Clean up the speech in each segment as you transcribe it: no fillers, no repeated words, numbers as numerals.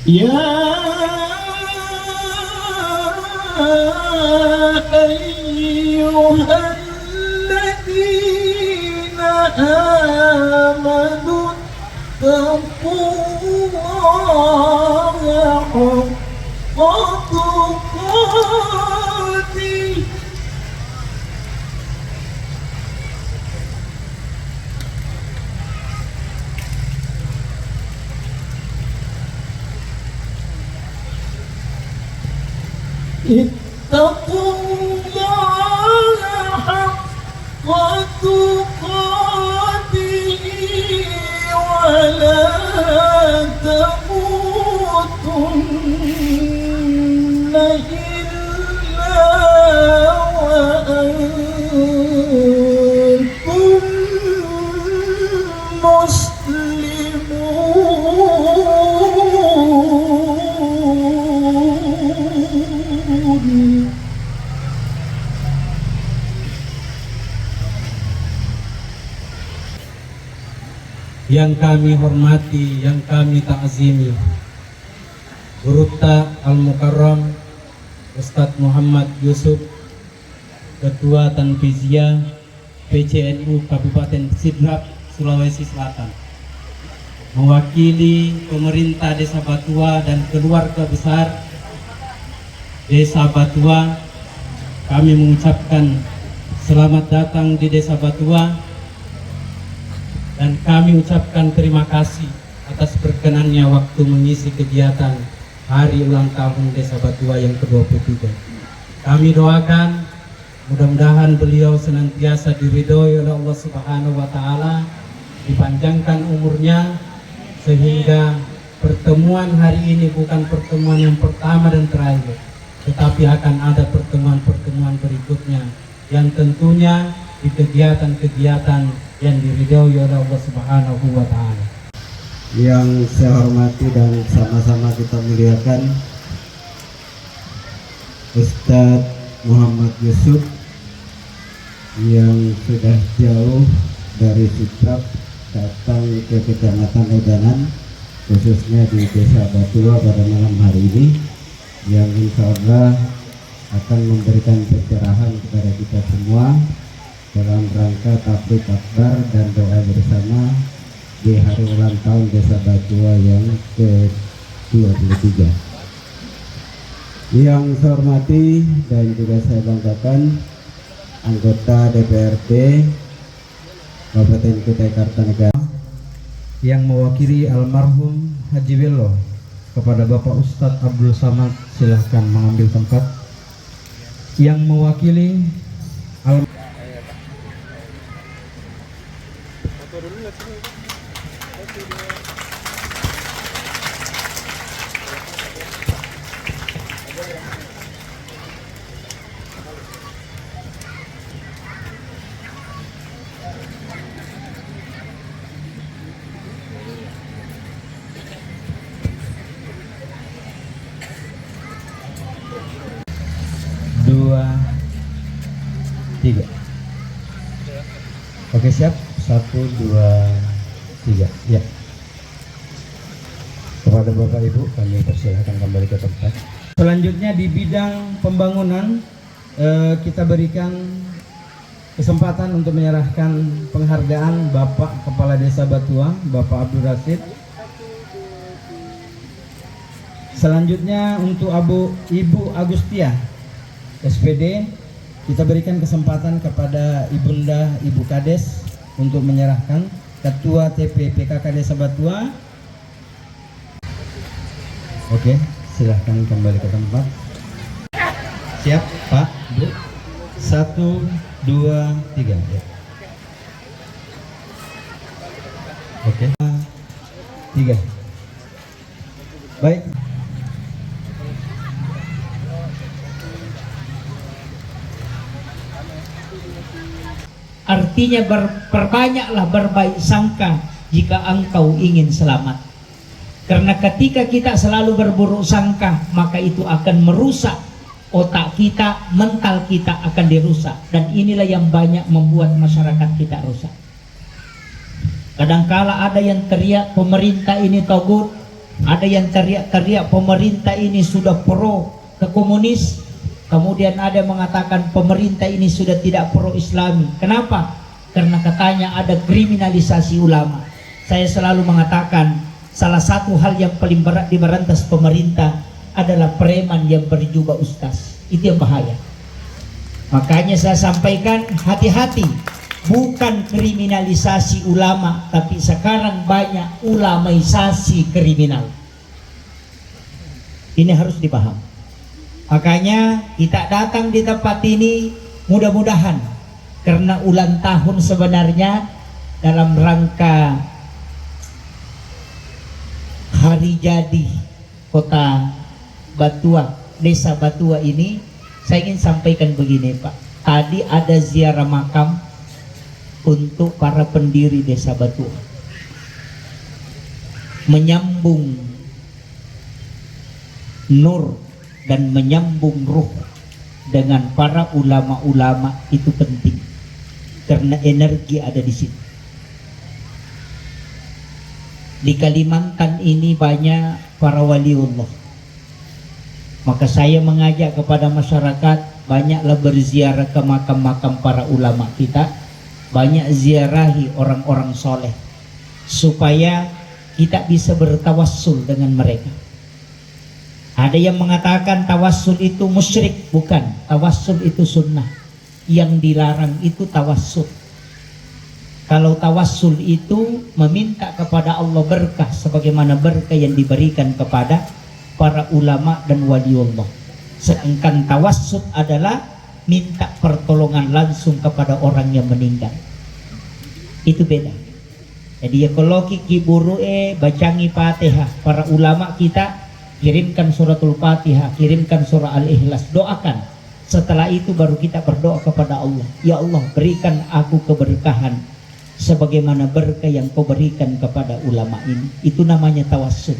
Ya ayyuhalladzina amanu taqullaha haqqa tuqatih. Ittaqullaha haqqa tuqatih wa la tamutunna illa wa antum muslimun. Yang kami hormati, yang kami ta'zimi, Gurutta Al-Mukarram Ustadz Muhammad Yusuf, Ketua Tanfiziyah PCNU Kabupaten Sidrap, Sulawesi Selatan, mewakili pemerintah Desa Batua dan keluarga besar Desa Batua, kami mengucapkan selamat datang di Desa Batua. Dan kami ucapkan terima kasih atas berkenannya waktu mengisi kegiatan Hari Ulang Tahun Desa Batua yang ke-23. Kami doakan mudah-mudahan beliau senantiasa diridhoi oleh Allah Subhanahu wa Ta'ala, dipanjangkan umurnya, sehingga pertemuan hari ini bukan pertemuan yang pertama dan terakhir, tetapi akan ada pertemuan-pertemuan berikutnya yang tentunya di kegiatan-kegiatan yang diridhoi oleh Allah Subhanahu wa Ta'ala. Yang saya hormati dan sama-sama kita muliakan Ustadz Muhammad Yusuf yang sudah jauh dari Sidrap datang ke Kecamatan Udanan, khususnya di Desa Batua pada malam hari ini, yang insya Allah akan memberikan pencerahan kepada kita semua dalam rangka tablik akbar dan doa bersama di hari ulang tahun Desa Batua yang ke-23. Yang saya hormati dan juga saya banggakan anggota DPRD Kabupaten Kutai Kartanegara yang mewakili almarhum Haji Bello, kepada Bapak Ustadz Abdul Samad, silahkan mengambil tempat. Yang mewakili dua, tiga. Oke, siap. 1, 2, 3. Ya. Kepada Bapak Ibu kami persilahkan kembali ke tempat. Selanjutnya di bidang pembangunan kita berikan kesempatan untuk menyerahkan penghargaan Bapak Kepala Desa Batua, Bapak Abdul Rasid. Selanjutnya untuk Ibu Agustia SPD, kita berikan kesempatan kepada Ibunda Ibu Kades untuk menyerahkan. Ketua TP PKK Desa Batua. Oke, silahkan kembali ke tempat. Siap Pak, Bu. 1, 2, 3. Ya. Oke. 3. Baik. Artinya perbanyaklah berbaik sangka jika engkau ingin selamat. Karena ketika kita selalu berburuk sangka, maka itu akan merusak otak kita, mental kita akan dirusak. Dan inilah yang banyak membuat masyarakat kita rusak. Kadangkala ada yang teriak pemerintah ini togut, ada yang teriak pemerintah ini sudah pro ke komunis, kemudian ada yang mengatakan pemerintah ini sudah tidak pro Islami. Kenapa? Karena katanya ada kriminalisasi ulama. Saya selalu mengatakan salah satu hal yang paling berat di berantas pemerintah adalah preman yang berjubah ustaz. Itu yang bahaya. Makanya saya sampaikan hati-hati, bukan kriminalisasi ulama, tapi sekarang banyak ulamaisasi kriminal. Ini harus dipaham. Makanya kita datang di tempat ini mudah-mudahan karena ulang tahun sebenarnya dalam rangka hari jadi kota Batua, desa Batua ini, saya ingin sampaikan begini Pak. Tadi ada ziarah makam untuk para pendiri desa Batua, menyambung nur dan menyambung ruh dengan para ulama-ulama itu penting karena energi ada di situ. Di Kalimantan ini banyak para waliullah, maka saya mengajak kepada masyarakat banyaklah berziarah ke makam-makam para ulama kita, banyak ziarahi orang-orang soleh supaya kita bisa bertawassul dengan mereka. Ada yang mengatakan tawassul itu musyrik. Bukan, tawassul itu sunnah. Yang dilarang itu tawassul. Kalau tawassul itu meminta kepada Allah berkah sebagaimana berkah yang diberikan kepada para ulama dan waliullah. Sedangkan tawassul adalah minta pertolongan langsung kepada orang yang meninggal. Itu beda. Jadi ya kalau kiki buru'e bacangi Fatihah, para ulama kita kirimkan suratul Fatihah, kirimkan surah Al-Ikhlas, doakan. Setelah itu baru kita berdoa kepada Allah. Ya Allah, berikan aku keberkahan sebagaimana berkah yang kau berikan kepada ulama ini. Itu namanya tawassul.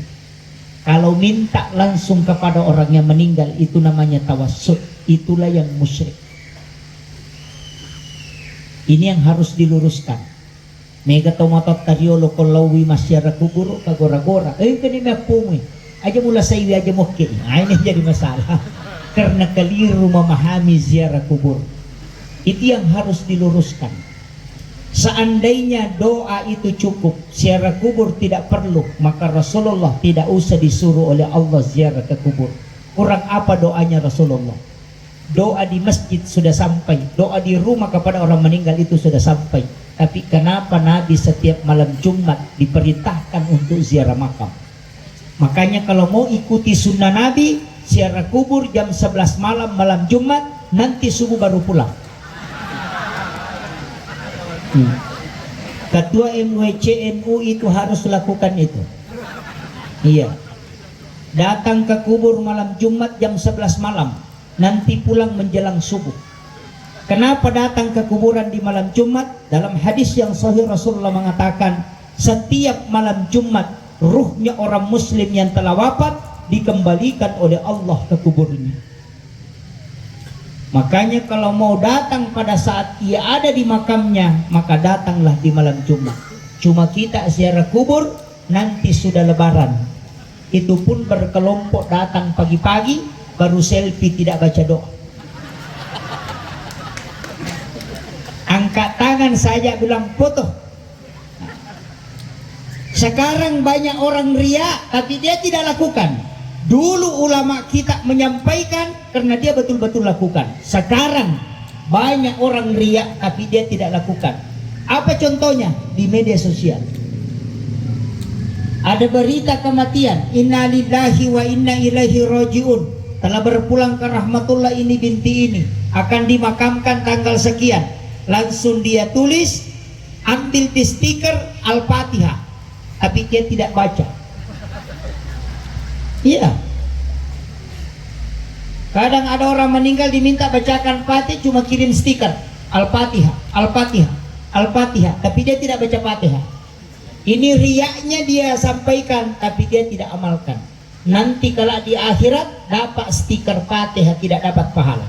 Kalau minta langsung kepada orang yang meninggal, itu namanya tawassul. Itulah yang musyrik. Ini yang harus diluruskan. Mega tomatot tariolo kolawi masyarakat kubur kagora-gora. Kani mapumi. Aja mula saya aja mukhi. Nah, ini jadi masalah. Karena keliru memahami ziarah kubur. Itu yang harus diluruskan. Seandainya doa itu cukup, ziarah kubur tidak perlu, maka Rasulullah tidak usah disuruh oleh Allah ziarah ke kubur. Kurang apa doanya Rasulullah? Doa di masjid sudah sampai, doa di rumah kepada orang meninggal itu sudah sampai. Tapi kenapa Nabi setiap malam Jumat diperintahkan untuk ziarah makam? Makanya kalau mau ikuti sunnah Nabi, ziarah kubur jam 11 malam Jumat, nanti subuh baru pulang. Ketua MWCNU itu harus lakukan itu. Iya. Datang ke kubur malam Jumat jam 11 malam, nanti pulang menjelang subuh. Kenapa datang ke kuburan di malam Jumat? Dalam hadis yang sahih Rasulullah mengatakan, setiap malam Jumat ruhnya orang muslim yang telah wafat dikembalikan oleh Allah ke kuburnya. Makanya kalau mau datang pada saat ia ada di makamnya, maka datanglah di malam Jumat. Cuma kita ziarah kubur nanti sudah lebaran. Itu pun berkelompok datang pagi-pagi, baru selfie tidak baca doa. Angkat tangan saja bilang foto. Sekarang banyak orang ria tapi dia tidak lakukan. Dulu ulama kita menyampaikan karena dia betul-betul lakukan. Sekarang banyak orang ria tapi dia tidak lakukan. Apa contohnya? Di media sosial ada berita kematian, inna lillahi wa inna ilaihi rajiun, telah berpulang ke rahmatullah ini binti ini, akan dimakamkan tanggal sekian. Langsung dia tulis, ambil di stiker Al-Fatihah, tapi dia tidak baca. Iya. Kadang ada orang meninggal diminta bacakan Fatihah, cuma kirim stiker Al-Fatihah, Al-Fatihah, Al-Fatihah, tapi dia tidak baca Fatihah. Ini riaknya dia sampaikan, tapi dia tidak amalkan. Nanti kalau di akhirat dapat stiker Fatihah, tidak dapat pahala.